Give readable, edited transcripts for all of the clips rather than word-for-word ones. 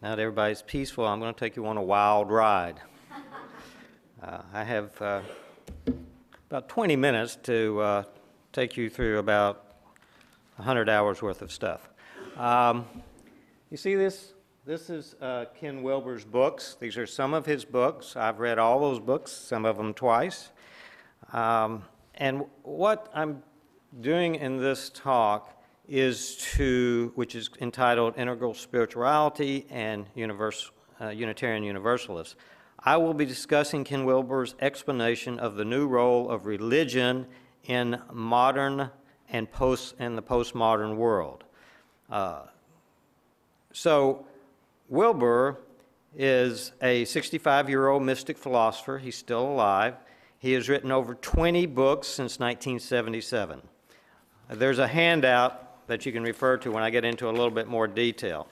Now that everybody's peaceful, I'm going to take you on a wild ride. I have about 20 minutes to take you through about 100 hours worth of stuff. You see this? This is Ken Wilber's books. These are some of his books. I've read all those books, some of them twice. And what I'm doing in this talk which is entitled Integral Spirituality and Unitarian Universalist. I will be discussing Ken Wilber's explanation of the new role of religion in modern and the postmodern world. So Wilber is a 65-year-old mystic philosopher. He's still alive. He has written over 20 books since 1977. There's a handout that you can refer to when I get into a little bit more detail.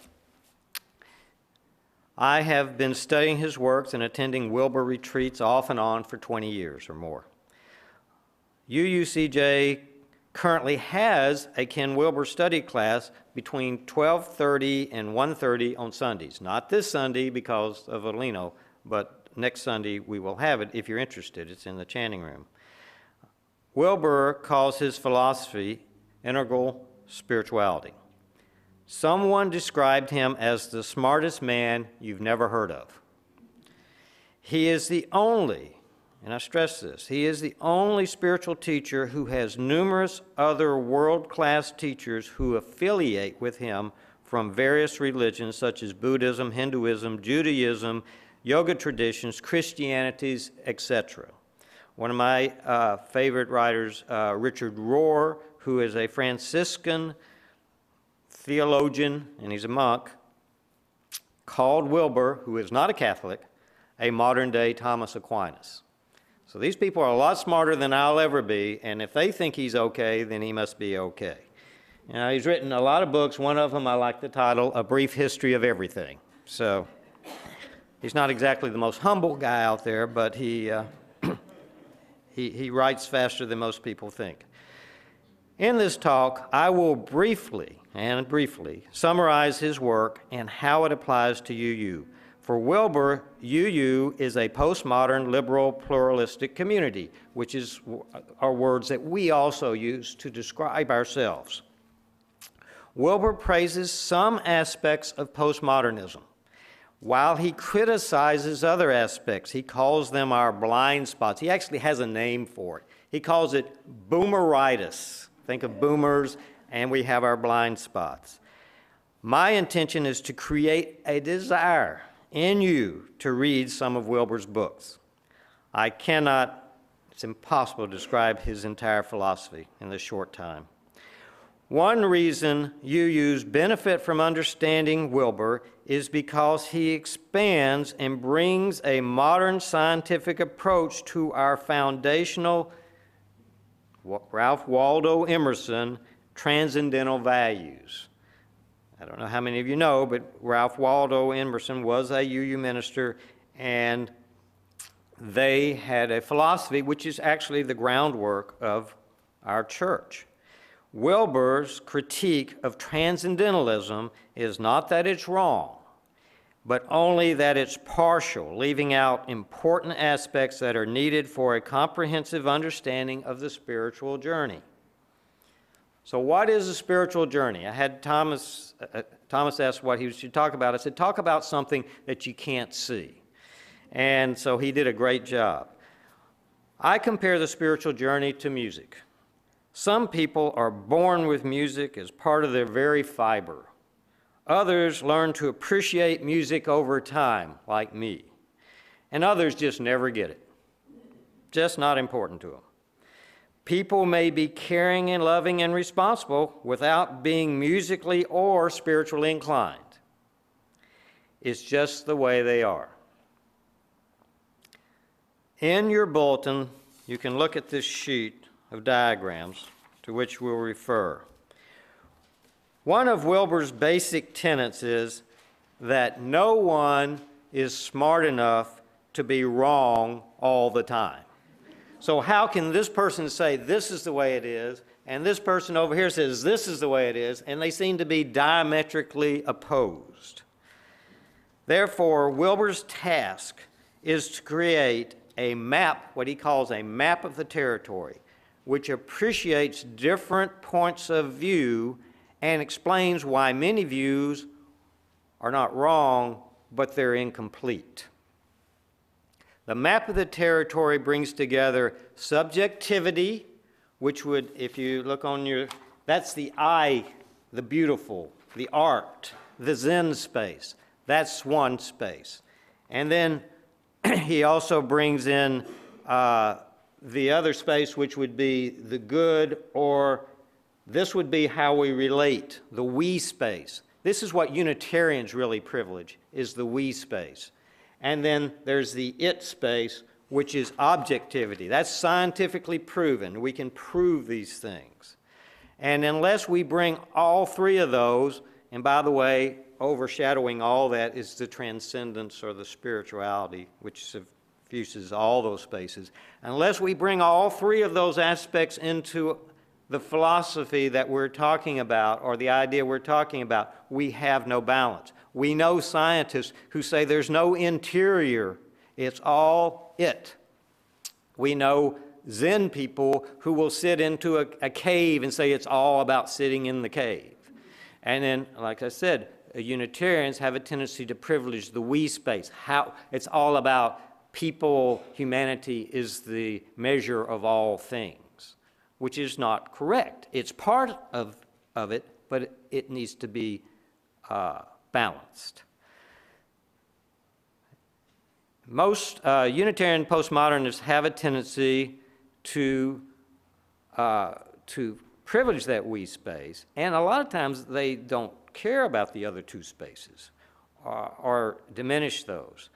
I have been studying his works and attending Wilber retreats off and on for 20 years or more. UUCJ currently has a Ken Wilber study class between 12:30 and 1:30 on Sundays. Not this Sunday because of Alino, but next Sunday we will have it if you're interested. It's in the chanting room. Wilber calls his philosophy integral spirituality. Someone described him as the smartest man you've never heard of. He is the only, and I stress this, he is the only spiritual teacher who has numerous other world-class teachers who affiliate with him from various religions such as Buddhism, Hinduism, Judaism, yoga traditions, Christianities, etc. One of my favorite writers, Richard Rohr, who is a Franciscan theologian, and he's a monk, called Wilber, who is not a Catholic, a modern-day Thomas Aquinas. So these people are a lot smarter than I'll ever be, and if they think he's okay, then he must be okay. You know, he's written a lot of books. One of them, I like the title, A Brief History of Everything. So he's not exactly the most humble guy out there, but he writes faster than most people think. In this talk, I will briefly summarize his work and how it applies to UU. For Wilber, UU is a postmodern, liberal, pluralistic community, which are words that we also use to describe ourselves. Wilber praises some aspects of postmodernism. While he criticizes other aspects, he calls them our blind spots. He actually has a name for it. He calls it boomeritis. Think of boomers, and we have our blind spots. My intention is to create a desire in you to read some of Wilber's books. It's impossible to describe his entire philosophy in this short time. One reason UUs benefit from understanding Wilber is because he expands and brings a modern scientific approach to our foundational, Ralph Waldo Emerson, transcendental values. I don't know how many of you know, but Ralph Waldo Emerson was a UU minister, and they had a philosophy which is actually the groundwork of our church. Wilber's critique of transcendentalism is not that it's wrong, but only that it's partial, leaving out important aspects that are needed for a comprehensive understanding of the spiritual journey. So what is a spiritual journey? I had Thomas asked what he should talk about. I said, talk about something that you can't see. And so he did a great job. I compare the spiritual journey to music. Some people are born with music as part of their very fiber. Others learn to appreciate music over time, like me. And others just never get it. Just not important to them. People may be caring and loving and responsible without being musically or spiritually inclined. It's just the way they are. In your bulletin, you can look at this sheet of diagrams to which we'll refer. One of Wilber's basic tenets is that no one is smart enough to be wrong all the time. So how can this person say this is the way it is, and this person over here says this is the way it is, and they seem to be diametrically opposed? Therefore, Wilbur's task is to create a map, what he calls a map of the territory, which appreciates different points of view and explains why many views are not wrong, but they're incomplete. The map of the territory brings together subjectivity, which would, if you look on your, that's the eye, the beautiful, the art, the Zen space. That's one space. And then he also brings in the other space, which would be the good, or this would be how we relate, the we space. This is what Unitarians really privilege, is the we space. And then there's the it space, which is objectivity. That's scientifically proven. We can prove these things. And unless we bring all three of those, and by the way, overshadowing all that is the transcendence or the spirituality, which suffuses all those spaces. Unless we bring all three of those aspects into the philosophy that we're talking about, or the idea we're talking about, we have no balance. We know scientists who say there's no interior, it's all it. We know Zen people who will sit into a cave and say it's all about sitting in the cave. And then, like I said, Unitarians have a tendency to privilege the we space. How it's all about people, humanity is the measure of all things, which is not correct. It's part of it, but it needs to be balanced. Most Unitarian postmodernists have a tendency to privilege that we space, and a lot of times they don't care about the other two spaces or diminish those.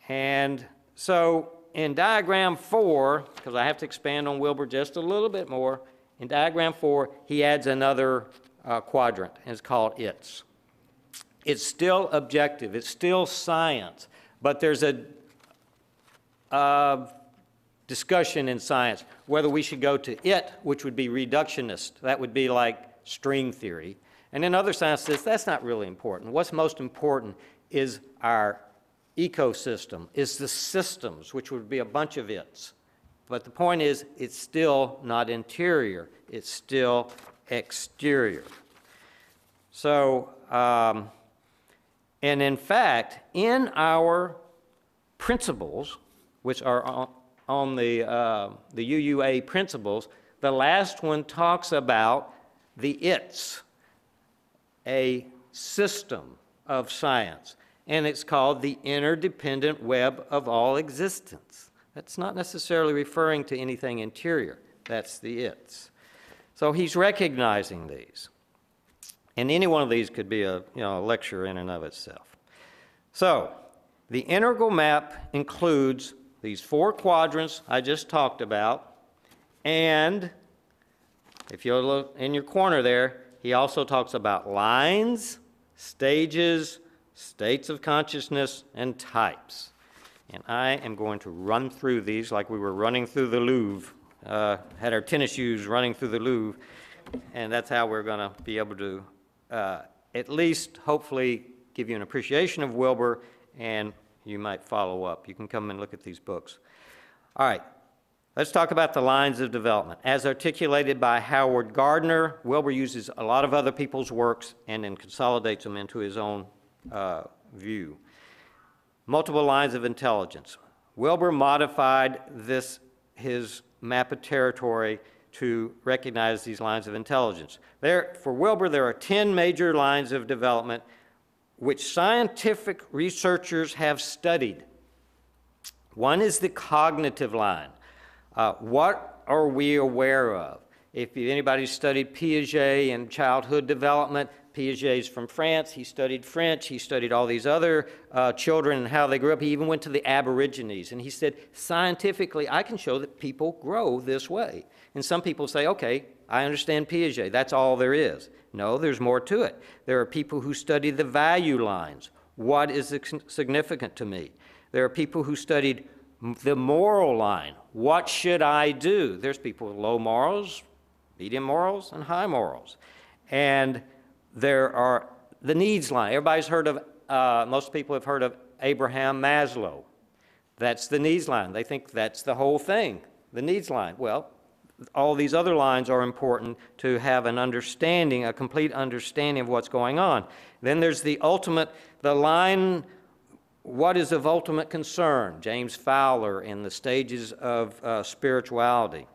And so in diagram 4, because I have to expand on Wilbur just a little bit more, in diagram 4 he adds another quadrant, and it's called its. It's still objective, it's still science, but there's a discussion in science whether we should go to it, which would be reductionist. That would be like string theory. And then other science says that's not really important. What's most important is our ecosystem, is the systems, which would be a bunch of its. But the point is, it's still not interior, it's still exterior. So, and in fact, in our principles, which are on the UUA principles, the last one talks about the its, a system of science, and it's called the interdependent web of all existence. That's not necessarily referring to anything interior, that's the its. So he's recognizing these. And any one of these could be a lecture in and of itself. So the integral map includes these 4 quadrants I just talked about, and if you look in your corner there, he also talks about lines, stages, states of consciousness, and types. And I am going to run through these like we were running through the Louvre, had our tennis shoes running through the Louvre, and that's how we're going to be able to at least hopefully give you an appreciation of Wilbur, and you might follow up. You can come and look at these books. All right. Let's talk about the lines of development. As articulated by Howard Gardner, Wilbur uses a lot of other people's works and then consolidates them into his own view. Multiple lines of intelligence. Wilbur modified his map of territory to recognize these lines of intelligence. For Wilbur, there are 10 major lines of development which scientific researchers have studied. One is the cognitive line. What are we aware of? If anybody studied Piaget and childhood development, Piaget's from France, he studied French, he studied all these other children and how they grew up. He even went to the Aborigines, and he said, scientifically, I can show that people grow this way. And some people say, okay, I understand Piaget, that's all there is. No, there's more to it. There are people who study the value lines. What is significant to me? There are people who studied the moral line. What should I do? There's people with low morals, medium morals, and high morals. And there are the needs line. Everybody's heard of most people have heard of Abraham Maslow. That's the needs line. They think that's the whole thing, the needs line. Well, all these other lines are important to have an understanding, a complete understanding of what's going on. Then there's the line, what is of ultimate concern? James Fowler in the stages of spirituality.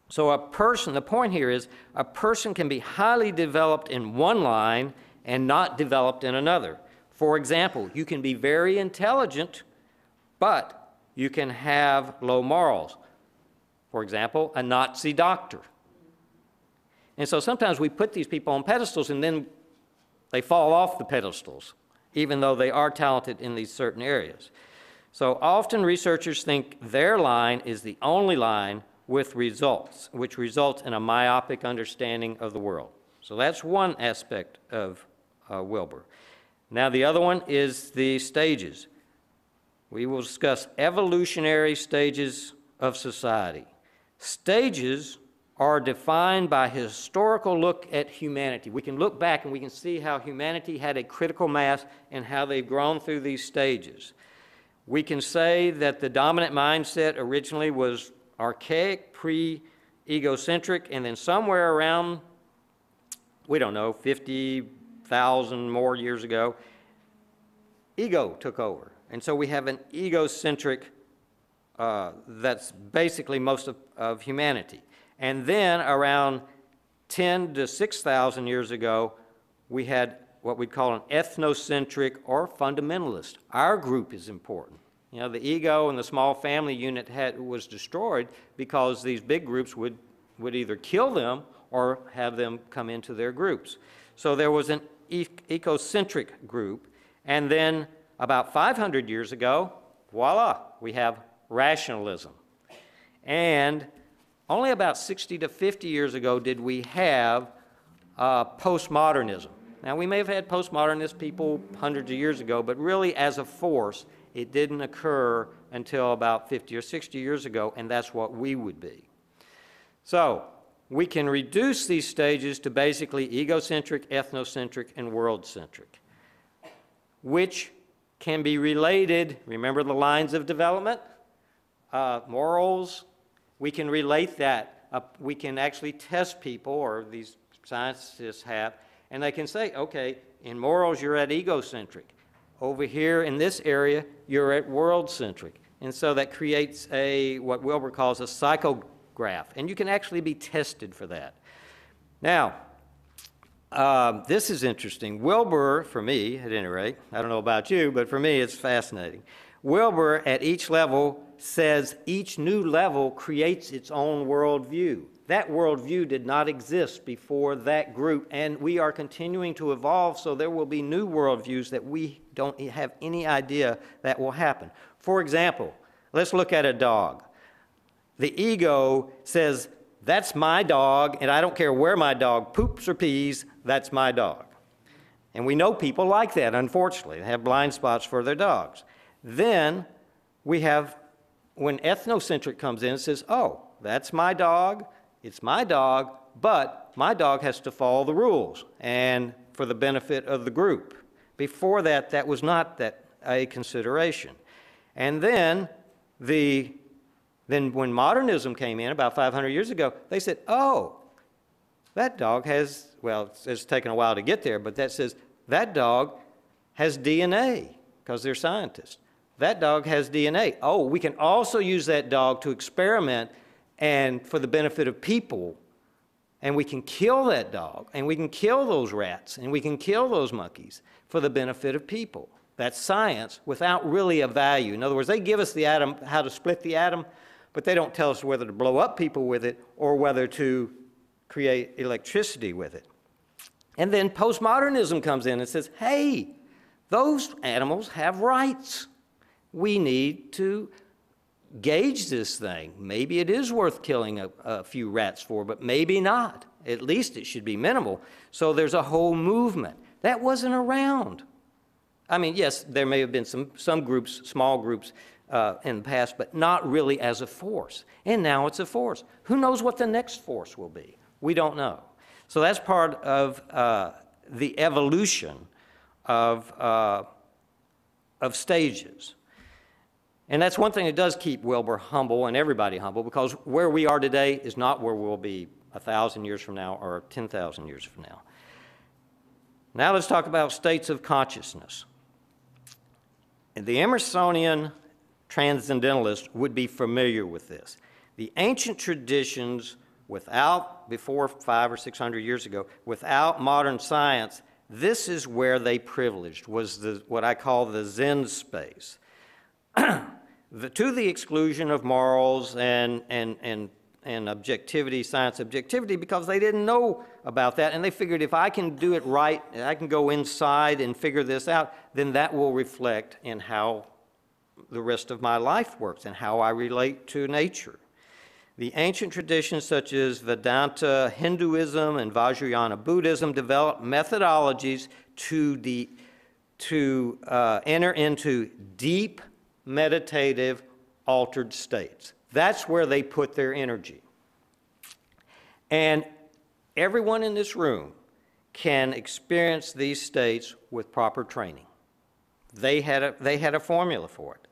So the point here is a person can be highly developed in one line and not developed in another. For example, you can be very intelligent, but you can have low morals. For example, a Nazi doctor. And so sometimes we put these people on pedestals and then they fall off the pedestals, even though they are talented in these certain areas. So often researchers think their line is the only line with results, which results in a myopic understanding of the world. So that's one aspect of Wilber. Now the other one is the stages. We will discuss evolutionary stages of society. Stages are defined by a historical look at humanity. We can look back and we can see how humanity had a critical mass and how they've grown through these stages. We can say that the dominant mindset originally was archaic, pre-egocentric, and then somewhere around, we don't know, 50,000 more years ago, ego took over. And so we have an egocentric that's basically most of humanity. And then around 10 to 6,000 years ago, we had what we'd call an ethnocentric or fundamentalist. Our group is important. You know, the ego and the small family unit was destroyed because these big groups would either kill them or have them come into their groups. So there was an ecocentric group, and then about 500 years ago, voila, we have rationalism. And only about 60 to 50 years ago did we have postmodernism. Now, we may have had postmodernist people hundreds of years ago, but really as a force, it didn't occur until about 50 or 60 years ago, and that's what we would be. So we can reduce these stages to basically egocentric, ethnocentric, and world-centric, which can be related, remember the lines of development? Morals, we can relate that. We can actually test people, or these scientists have, and they can say, okay, in morals you're at egocentric. Over here in this area, you're at world-centric. And so that creates what Wilber calls a psychograph, and you can actually be tested for that. Now, this is interesting. Wilber, for me, at any rate, I don't know about you, but for me it's fascinating. Wilber, at each level, says each new level creates its own worldview. That worldview did not exist before that group, and we are continuing to evolve, so there will be new worldviews that we don't have any idea that will happen. For example, let's look at a dog. The ego says, that's my dog, and I don't care where my dog poops or pees, that's my dog. And we know people like that, unfortunately. They have blind spots for their dogs. Then we have, when ethnocentric comes in, it says, oh, that's my dog, it's my dog, but my dog has to follow the rules and for the benefit of the group. Before that, that was not a consideration. And then when modernism came in about 500 years ago, they said, oh, that dog has, well, it's taken a while to get there, but that says that dog has DNA, because they're scientists. That dog has DNA. Oh, we can also use that dog to experiment and for the benefit of people, and we can kill that dog, and we can kill those rats, and we can kill those monkeys for the benefit of people. That's science without really a value. In other words, they give us the atom, how to split the atom, but they don't tell us whether to blow up people with it or whether to create electricity with it. And then postmodernism comes in and says, hey, those animals have rights. We need to gauge this thing. Maybe it is worth killing a few rats for, but maybe not. At least it should be minimal. So there's a whole movement. That wasn't around. I mean, yes, there may have been some groups, small groups in the past, but not really as a force. And now it's a force. Who knows what the next force will be? We don't know. So that's part of the evolution of stages. And that's one thing that does keep Wilbur humble and everybody humble, because where we are today is not where we'll be 1,000 years from now or 10,000 years from now. Now let's talk about states of consciousness. The Emersonian transcendentalist would be familiar with this. The ancient traditions, before 500 or 600 years ago, without modern science, this is where they privileged, was what I call the Zen space. To the exclusion of morals and objectivity, science objectivity, because they didn't know about that, and they figured if I can do it right, I can go inside and figure this out, then that will reflect in how the rest of my life works and how I relate to nature. The ancient traditions such as Vedanta Hinduism and Vajrayana Buddhism developed methodologies to enter into deep meditative altered states. That's where they put their energy. And everyone in this room can experience these states with proper training. They had a formula for it.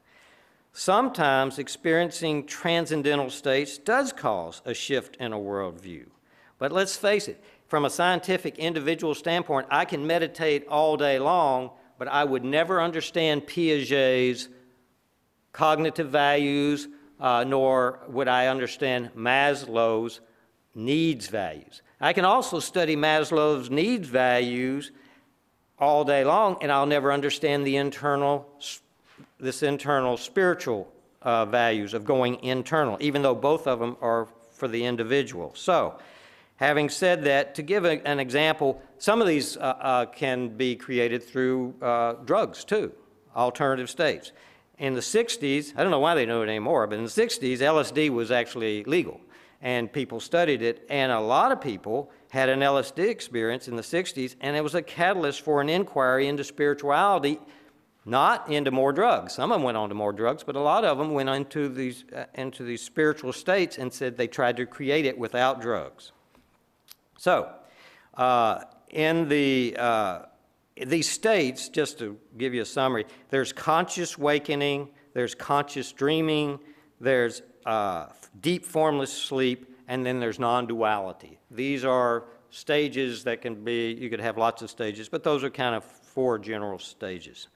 Sometimes experiencing transcendental states does cause a shift in a worldview. But let's face it, from a scientific individual standpoint, I can meditate all day long, but I would never understand Piaget's cognitive values, nor would I understand Maslow's needs values. I can also study Maslow's needs values all day long, and I'll never understand the internal spiritual values of going internal, even though both of them are for the individual. So, having said that, to give an example, some of these can be created through drugs too, alternative states. In the 60s, I don't know why they know it anymore, but in the 60s, LSD was actually legal, and people studied it, and a lot of people had an LSD experience in the 60s, and it was a catalyst for an inquiry into spirituality, not into more drugs. Some of them went on to more drugs, but a lot of them went into these spiritual states and said they tried to create it without drugs. So, in these states, just to give you a summary, there's conscious awakening, there's conscious dreaming, there's deep formless sleep, and then there's non-duality. These are stages that can be, you could have lots of stages, but those are kind of 4 general stages.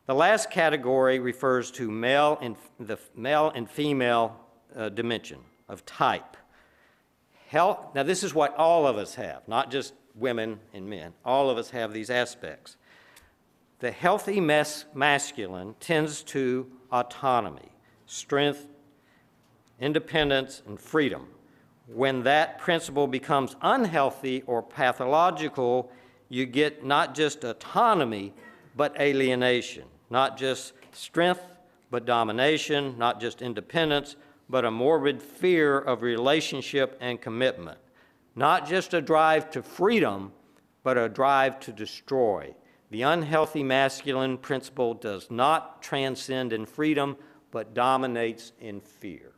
The last category refers to the male and female dimension of type. Now this is what all of us have, not just women and men. All of us have these aspects. The healthy masculine tends to autonomy, strength, independence, and freedom. When that principle becomes unhealthy or pathological, you get not just autonomy, but alienation. Not just strength, but domination. Not just independence, but a morbid fear of relationship and commitment. Not just a drive to freedom, but a drive to destroy. The unhealthy masculine principle does not transcend in freedom, but dominates in fear.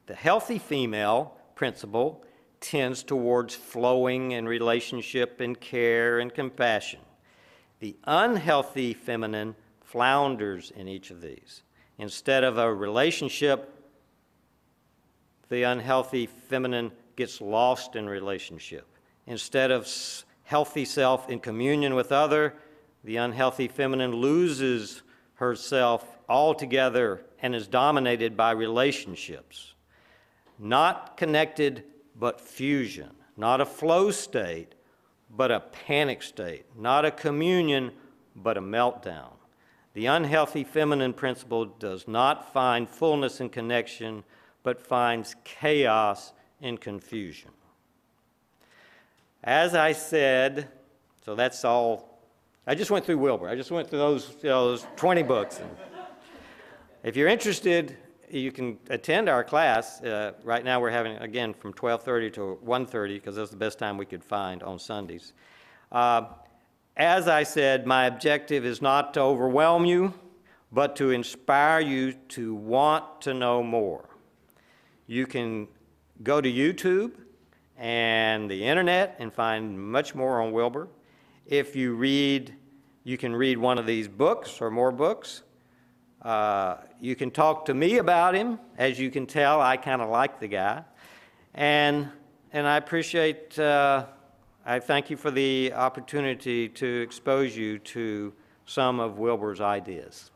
The healthy female principle tends towards flowing and relationship and care and compassion. The unhealthy feminine flounders in each of these. Instead of a relationship, the unhealthy feminine gets lost in relationship. Instead of healthy self in communion with other, the unhealthy feminine loses herself altogether and is dominated by relationships. Not connected, but fusion. Not a flow state, but a panic state. Not a communion, but a meltdown. The unhealthy feminine principle does not find fullness in connection, but finds chaos in confusion. As I said, so that's all. I just went through Wilbur. I just went through those 20 books. If you're interested, you can attend our class. Right now we're having, again, from 12:30 to 1:30, because that's the best time we could find on Sundays. As I said, my objective is not to overwhelm you, but to inspire you to want to know more. You can go to YouTube and the internet and find much more on Wilbur. if you can read one of these books or more books. You can talk to me about him. As you can tell, I kind of like the guy. And I appreciate, I thank you for the opportunity to expose you to some of Wilbur's ideas.